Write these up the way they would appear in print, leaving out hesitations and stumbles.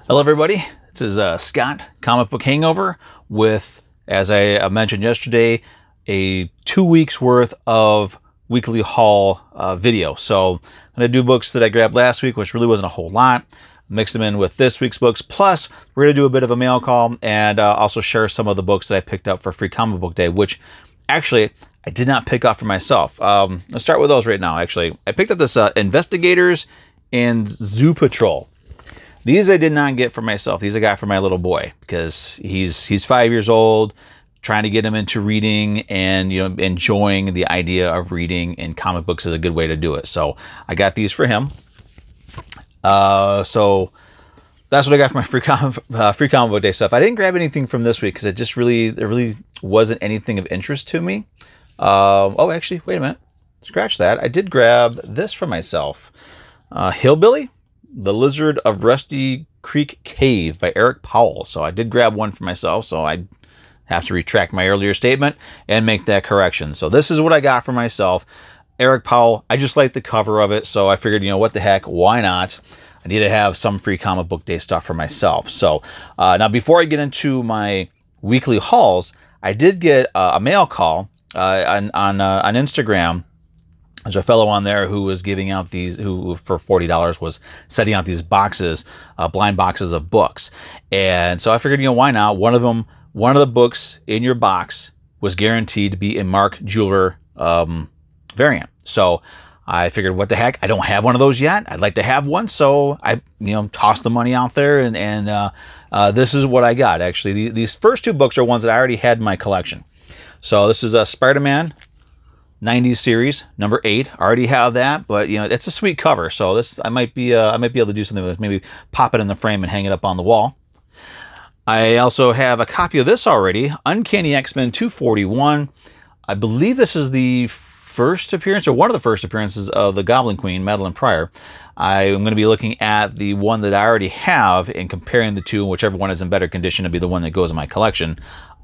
Hello everybody, this is Scott, Comic Book Hangover, with, as I mentioned yesterday, a 2 weeks worth of weekly haul video. So I'm going to do books that I grabbed last week, which really wasn't a whole lot, mix them in with this week's books, plus we're going to do a bit of a mail call and also share some of the books that I picked up for Free Comic Book Day, which actually I did not pick up for myself. Let's start with those right now, actually. I picked up this Investigators and Zoo Patrol. These I did not get for myself. These I got for my little boy because he's 5 years old, trying to get him into reading and, you know, enjoying the idea of reading, and comic books is a good way to do it. So I got these for him. So that's what I got for my free comic book day stuff. I didn't grab anything from this week because there really wasn't anything of interest to me. Oh, actually, wait a minute. Scratch that. I did grab this for myself. Hillbilly, The Lizard of Rusty Creek Cave by Eric Powell. So I did grab one for myself, so I have to retract my earlier statement and make that correction. So this is what I got for myself. Eric Powell, I just like the cover of it, so I figured, you know, what the heck, why not? I need to have some free comic book day stuff for myself. So now before I get into my weekly hauls, I did get a mail call on Instagram. There's a fellow on there who was giving out these, who for $40 was setting out these boxes, blind boxes of books. And so I figured, you know, why not? One of the books in your box was guaranteed to be a Mark Jeweler variant. So I figured, what the heck? I don't have one of those yet. I'd like to have one. So I, you know, tossed the money out there, and this is what I got. Actually, these first two books are ones that I already had in my collection. So this is a Spider-Man 90s series, number 8. I already have that, but you know, it's a sweet cover. So this, I might be able to do something with, maybe pop it in the frame and hang it up on the wall. I also have a copy of this already, Uncanny X-Men 241. I believe this is the first appearance, or one of the first appearances, of the Goblin Queen, Madeline Pryor. I'm going to be looking at the one that I already have and comparing the two, and whichever one is in better condition to be the one that goes in my collection,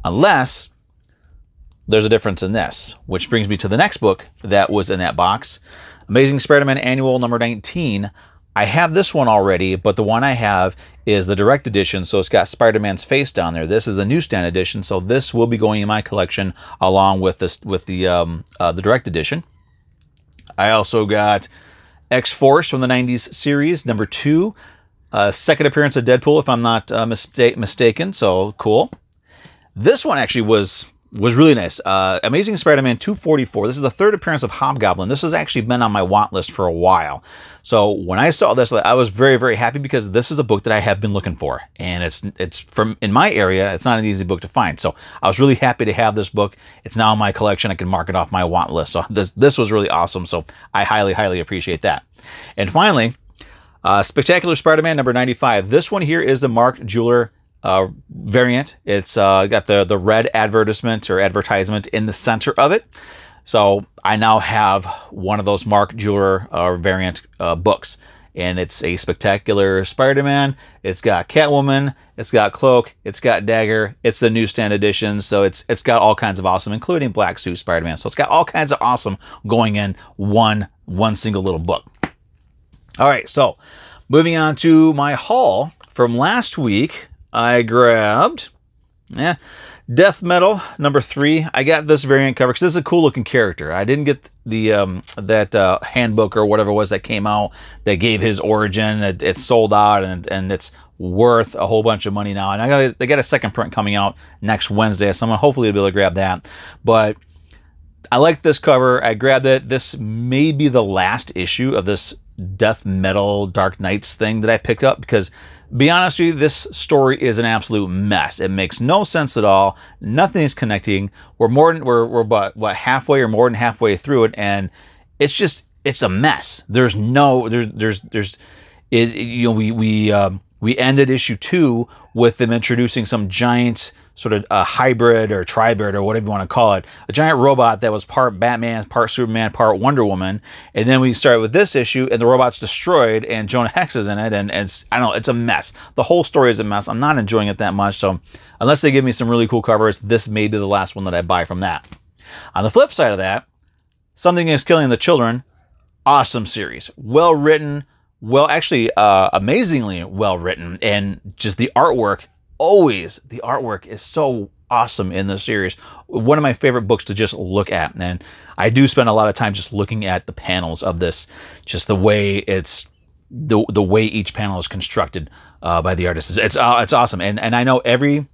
unless there's a difference in this, which brings me to the next book that was in that box, Amazing Spider-Man Annual number 19. I have this one already, but the one I have is the direct edition, so it's got Spider-Man's face down there. This is the newsstand edition, so this will be going in my collection along with this, with the direct edition. I also got X-Force from the 90s series, number 2. Second appearance of Deadpool, if I'm not mistaken, so cool. This one actually was really nice. Amazing Spider-Man 244. This is the third appearance of Hobgoblin. This has actually been on my want list for a while. So when I saw this, I was very, very happy because this is a book that I have been looking for. And it's from, in my area, it's not an easy book to find. So I was really happy to have this book. It's now in my collection. I can mark it off my want list. So this was really awesome. So I highly, highly appreciate that. And finally, Spectacular Spider-Man number 95. This one here is the Mark Jeweler variant. It's got the red advertisement or advertisement in the center of it. So I now have one of those Mark Jeweler variant books, and it's a Spectacular Spider-Man. It's got Catwoman, it's got Cloak, it's got Dagger. It's the newsstand edition, so it's got all kinds of awesome, including Black Suit Spider-Man. So it's got all kinds of awesome going in one single little book. All right, so moving on to my haul from last week. I grabbed Death Metal number 3. I got this variant cover because this is a cool looking character. I didn't get the that handbook or whatever it was that came out that gave his origin. It's sold out, and it's worth a whole bunch of money now. And they got a second print coming out next Wednesday, so I'm hopefully to be able to grab that. But I like this cover. I grabbed it. This may be the last issue of this Death Metal Dark Knights thing that I picked up because, be honest with you, this story is an absolute mess. It makes no sense at all. Nothing is connecting. We're about halfway or more than halfway through it, and it's a mess. There's no we ended issue 2 with them introducing some giant sort of hybrid or tribrid or whatever you want to call it, a giant robot that was part Batman, part Superman, part Wonder Woman. And then we started with this issue, and the robot's destroyed, and Jonah Hex is in it, and it's, I don't know, it's a mess. The whole story is a mess. I'm not enjoying it that much, so unless they give me some really cool covers, this may be the last one that I buy from that. On the flip side of that, Something is Killing the Children, awesome series. Well written, well, actually, amazingly well written, and just the artwork. Always, the artwork is so awesome in this series. One of my favorite books to just look at, and I do spend a lot of time just looking at the panels of this, just the way it's the way each panel is constructed by the artist. It's awesome, and I know every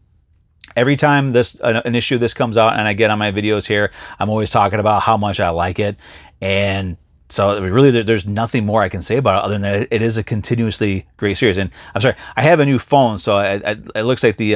time an issue of this comes out, and I get on my videos here, I'm always talking about how much I like it, and so really, there's nothing more I can say about it other than that it is a continuously great series. And I'm sorry, I have a new phone, so it looks like the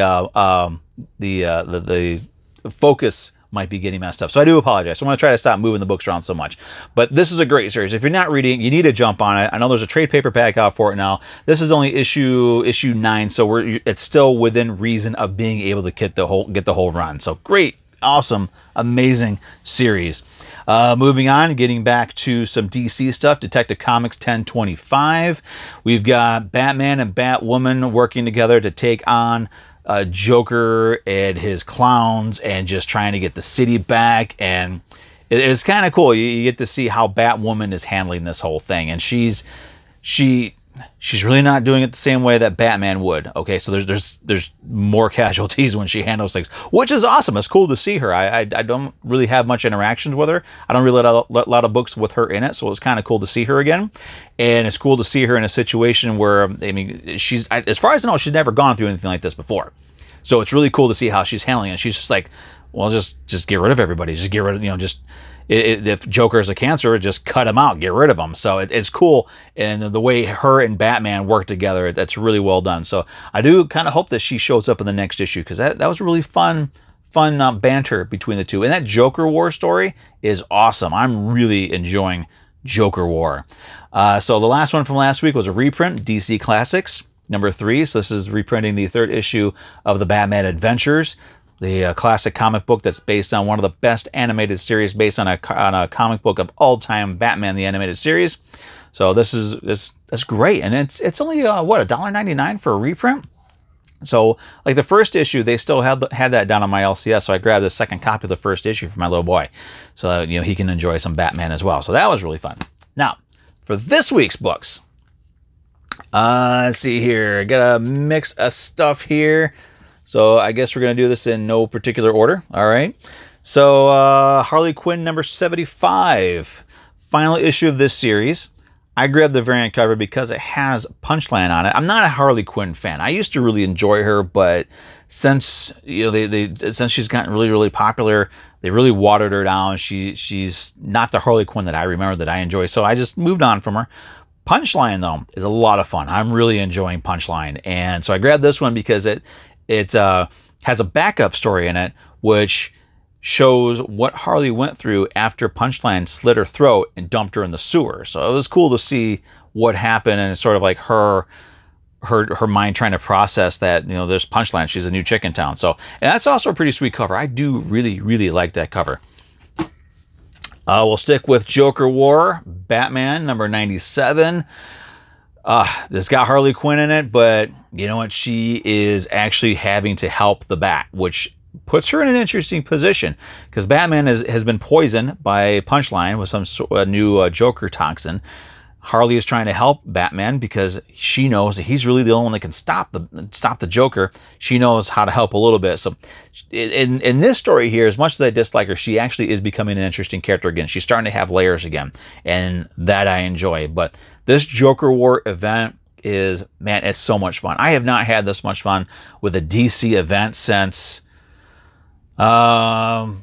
focus might be getting messed up. So I do apologize. So I'm going to try to stop moving the books around so much. But this is a great series. If you're not reading, you need to jump on it. I know there's a trade paperback out for it now. This is only issue 9, so it's still within reason of being able to get the whole run. So great, awesome, amazing series. Moving on, getting back to some DC stuff, Detective Comics 1025. We've got Batman and Batwoman working together to take on Joker and his clowns and just trying to get the city back. And it's kind of cool. You get to see how Batwoman is handling this whole thing. And she's really not doing it the same way that Batman would. Okay, so there's more casualties when she handles things, which is awesome. It's cool to see her. I don't really have much interactions with her. I don't really let a lot of books with her in it, so it's kind of cool to see her again. And it's cool to see her in a situation where, I mean, as far as I know, she's never gone through anything like this before. So it's really cool to see how she's handling it. She's just like, well, just get rid of everybody. Just get rid of, if Joker is a cancer, just cut him out, get rid of him. So it's cool, and the way her and Batman work together, that's really well done. So I do kind of hope that she shows up in the next issue, because that was really fun banter between the two. And that Joker War story is awesome. I'm really enjoying Joker War. So the last one from last week was a reprint, DC Classics #3. So this is reprinting the 3rd issue of the Batman Adventures, the classic comic book that's based on one of the best animated series based on a comic book of all time, Batman the Animated Series. So that's great, and it's only what, $1.99 for a reprint. So like the first issue, they still had that down on my LCS, so I grabbed the second copy of the first issue for my little boy, so he can enjoy some Batman as well. So that was really fun. Now for this week's books, let's see here. I got a mix of stuff here. So I guess we're going to do this in no particular order. All right. So Harley Quinn #75, final issue of this series. I grabbed the variant cover because it has Punchline on it. I'm not a Harley Quinn fan. I used to really enjoy her, but since since she's gotten really popular, they really watered her down. She's not the Harley Quinn that I remember, that I enjoy. So I just moved on from her. Punchline, though, is a lot of fun. I'm really enjoying Punchline, and so I grabbed this one because it has a backup story in it, which shows what Harley went through after Punchline slit her throat and dumped her in the sewer. So it was cool to see what happened, and it's sort of like her mind trying to process that, there's Punchline, she's a new chick in town. So, and that's also a pretty sweet cover. I do really like that cover. We'll stick with Joker War, Batman #97. This got Harley Quinn in it, but you know what? She is actually having to help the Bat, which puts her in an interesting position, because Batman has been poisoned by Punchline with some new Joker toxin. Harley is trying to help Batman because she knows that he's really the only one that can stop the Joker. She knows how to help a little bit. So in this story here, as much as I dislike her, she actually is becoming an interesting character again. She's starting to have layers again, and that I enjoy. But this Joker War event is, man, it's so much fun. I have not had this much fun with a DC event since, God,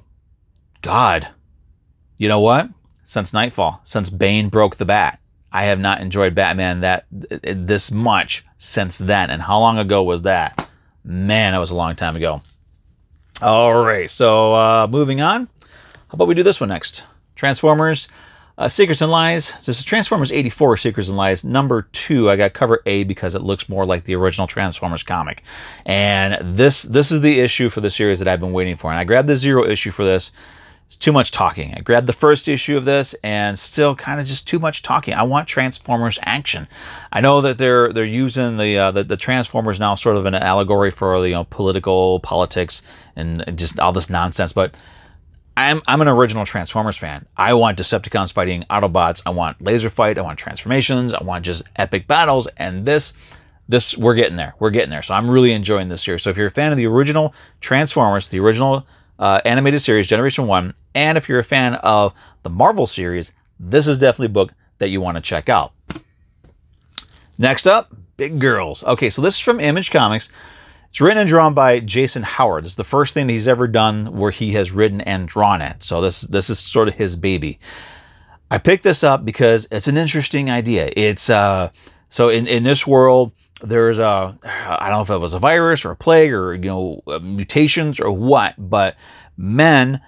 you know what? Since Nightfall, since Bane broke the Bat. I have not enjoyed Batman this much since then. And how long ago was that? Man, that was a long time ago. All right, so moving on. How about we do this one next? Transformers, Secrets and Lies. This is Transformers 84, Secrets and Lies, #2. I got cover A because it looks more like the original Transformers comic. And this is the issue for the series that I've been waiting for. And I grabbed the 0 issue for this. It's too much talking. I grabbed the first issue of this, and still kind of just too much talking. I want Transformers action. I know that they're using the Transformers now sort of an allegory for political politics and just all this nonsense, but I'm an original Transformers fan. I want Decepticons fighting Autobots. I want laser fight. I want transformations. I want just epic battles. And this we're getting there. We're getting there. So I'm really enjoying this series. So if you're a fan of the original Transformers, the original animated series, Generation 1, and if you're a fan of the Marvel series, this is definitely a book that you want to check out. Next up, Big Girls. Okay, so this is from Image Comics. It's written and drawn by Jason Howard. It's the first thing that he's ever done where he has written and drawn it. So this is sort of his baby. I picked this up because it's an interesting idea. It's so in this world, there's I don't know if it was a virus or a plague or mutations or what, but men,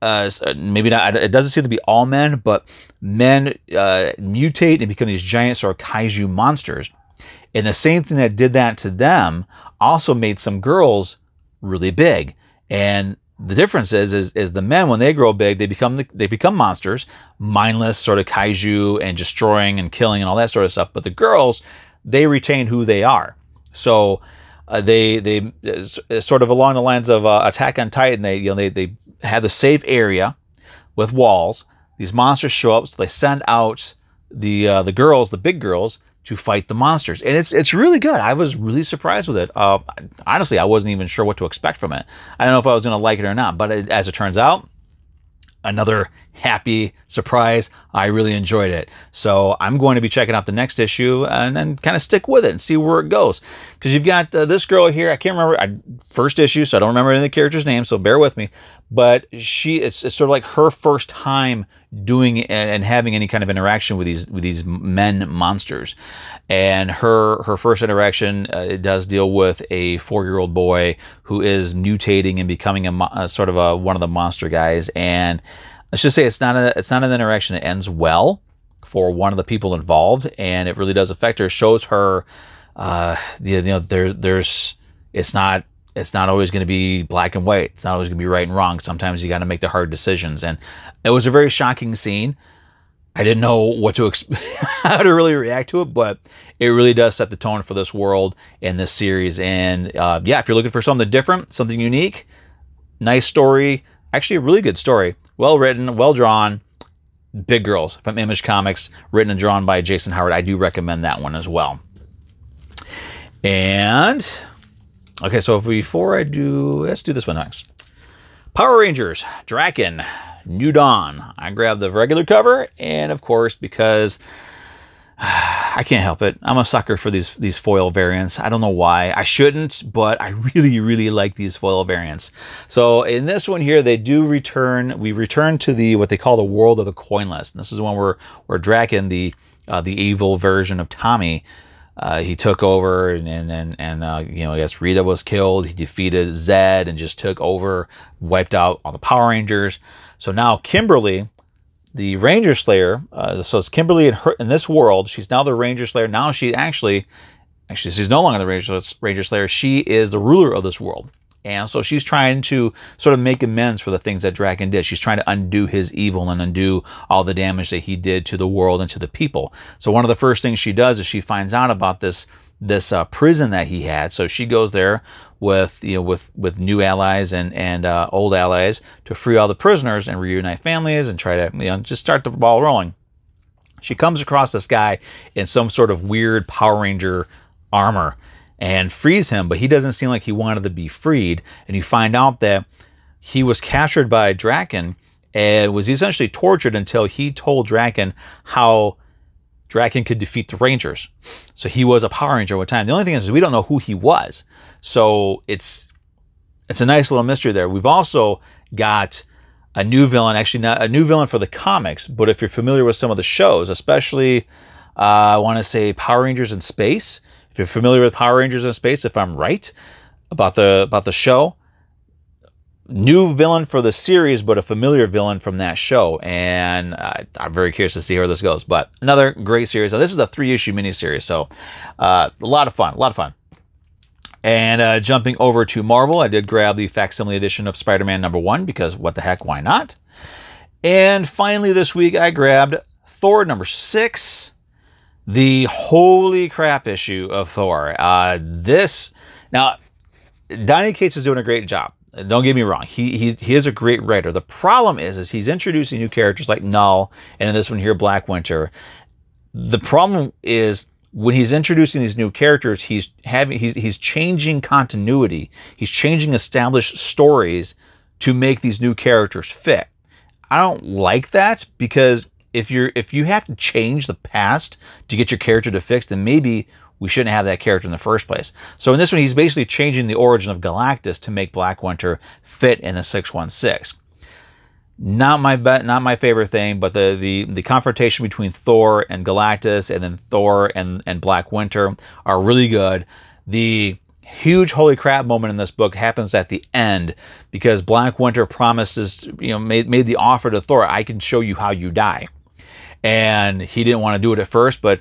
maybe not. It doesn't seem to be all men, but men mutate and become these giant sort of kaiju monsters. And the same thing that did that to them also made some girls really big. And the difference is the men, when they grow big, they become monsters, mindless sort of kaiju and destroying and killing and all that sort of stuff. But the girls, they retain who they are. So they sort of along the lines of Attack on Titan. They have the safe area with walls. These monsters show up, so they send out the girls, the big girls, to fight the monsters. And it's really good. I was really surprised with it. Honestly, I wasn't even sure what to expect from it. I don't know if I was going to like it or not, but as it turns out, another happy surprise. I really enjoyed it. So I'm going to be checking out the next issue and then kind of stick with it and see where it goes. Because you've got this girl here. I can't remember, first issue, so I don't remember any of the characters' names, so bear with me. But it's sort of like her first time doing and having any kind of interaction with these men monsters. And her first interaction it does deal with a 4-year-old boy who is mutating and becoming a sort of one of the monster guys. And let's just say it's not an interaction that ends well for one of the people involved, and it really does affect her. It shows her, it's not always going to be black and white. It's not always going to be right and wrong. Sometimes you got to make the hard decisions, and it was a very shocking scene. I didn't know what to how to really react to it, but it really does set the tone for this world in this series. And yeah, if you're looking for something different, something unique, nice story, actually a really good story. Well written, well drawn. Big Girls from Image Comics, written and drawn by Jason Howard. I do recommend that one as well. And okay, so before let's do this one next. Power Rangers, Draken, New Dawn. I grabbed the regular cover, and of course, because I can't help it, I'm a sucker for these foil variants. I don't know why. I shouldn't, but I really, really like these foil variants. So in this one here, they do return. We return to what they call the world of the coinless. And this is one where Draken, the evil version of Tommy, he took over, and I guess Rita was killed. He defeated Zed and just took over, wiped out all the Power Rangers. So now Kimberly, the Ranger Slayer, so it's Kimberly in this world. She's now the Ranger Slayer. Now she actually she's no longer the Ranger Slayer. She is the ruler of this world. And so she's trying to sort of make amends for the things that Draken did. She's trying to undo his evil and undo all the damage that he did to the world and to the people. So one of the first things she does is she finds out about this prison that he had. So she goes there with new allies and old allies to free all the prisoners and reunite families and try to just start the ball rolling. She comes across this guy in some sort of weird Power Ranger armor and frees him, but he doesn't seem like he wanted to be freed. And you find out that he was captured by Draken and was essentially tortured until he told Draken how Draken could defeat the Rangers. So he was a Power Ranger at one time. The only thing is we don't know who he was. So it's a nice little mystery there. We've also got a new villain, actually not a new villain for the comics, but if you're familiar with some of the shows, especially I want to say Power Rangers in Space. If you're familiar with Power Rangers in Space, if I'm right about the show, new villain for the series, but a familiar villain from that show. And I'm very curious to see where this goes. But another great series. So this is a 3-issue miniseries, so a lot of fun. And jumping over to Marvel, I did grab the facsimile edition of Spider-Man #1 because what the heck, why not? And finally this week, I grabbed Thor #6. The holy crap issue of Thor. Now, Donny Cates is doing a great job. Don't get me wrong. He is a great writer. The problem is he's introducing new characters like Null, and in this one here, Black Winter. The problem is when he's introducing these new characters, he's changing continuity. He's changing established stories to make these new characters fit. I don't like that, because if you have to change the past to get your character to fix, then maybe we shouldn't have that character in the first place. So in this one, he's basically changing the origin of Galactus to make Black Winter fit in the 616. Not my favorite thing, but the confrontation between Thor and Galactus, and then Thor and Black Winter are really good. The huge holy crap moment in this book happens at the end, because Black Winter promises, made the offer to Thor, I can show you how you die. And he didn't want to do it at first, but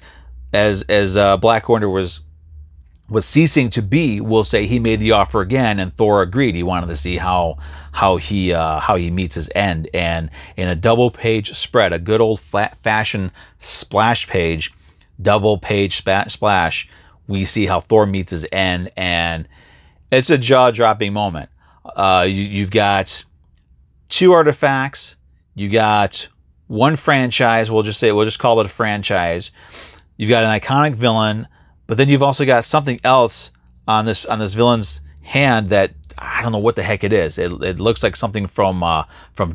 as Black Winter was ceasing to be, we'll say, he made the offer again, and Thor agreed. He wanted to see how he meets his end. And in a double page spread, a good old fashioned splash page, double page splash, we see how Thor meets his end, and it's a jaw-dropping moment. You've got 2 artifacts, you got 1 franchise. We'll just call it a franchise. You've got an iconic villain, but then you've also got something else on this villain's hand that I don't know what the heck it is. It looks like something from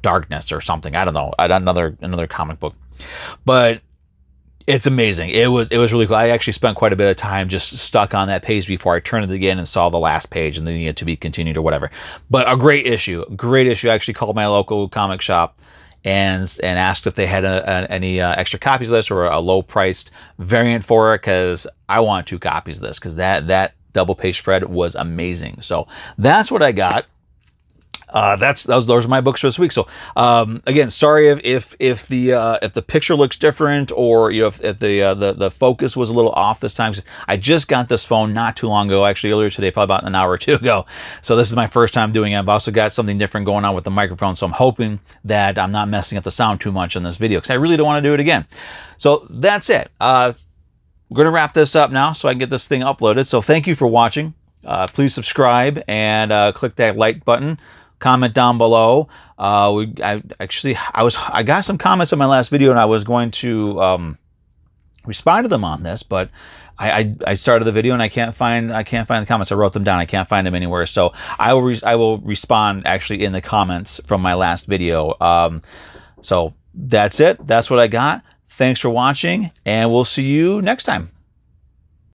Darkness or something. I don't know. Another comic book, but it's amazing. It was really cool. I actually spent quite a bit of time just stuck on that page before I turned it again and saw the last page and then needed to be continued or whatever. But a great issue. I actually called my local comic shop and asked if they had any extra copies of this or a low-priced variant for it, because I want 2 copies of this, because that double page spread was amazing. So that's what I got. Those are my books for this week. So again, sorry if the picture looks different, or if the focus was a little off this time. I just got this phone not too long ago, actually earlier today, probably about an hour or 2 ago. So this is my first time doing it. I've also got something different going on with the microphone, so I'm hoping that I'm not messing up the sound too much in this video, because I really don't want to do it again. So that's it. We're going to wrap this up now so I can get this thing uploaded. So thank you for watching. Please subscribe and click that like button. Comment down below. I got some comments on my last video, and I was going to respond to them on this, but I started the video and I can't find the comments. I wrote them down. I can't find them anywhere. So I will respond actually in the comments from my last video. So that's it. That's what I got. Thanks for watching, and we'll see you next time.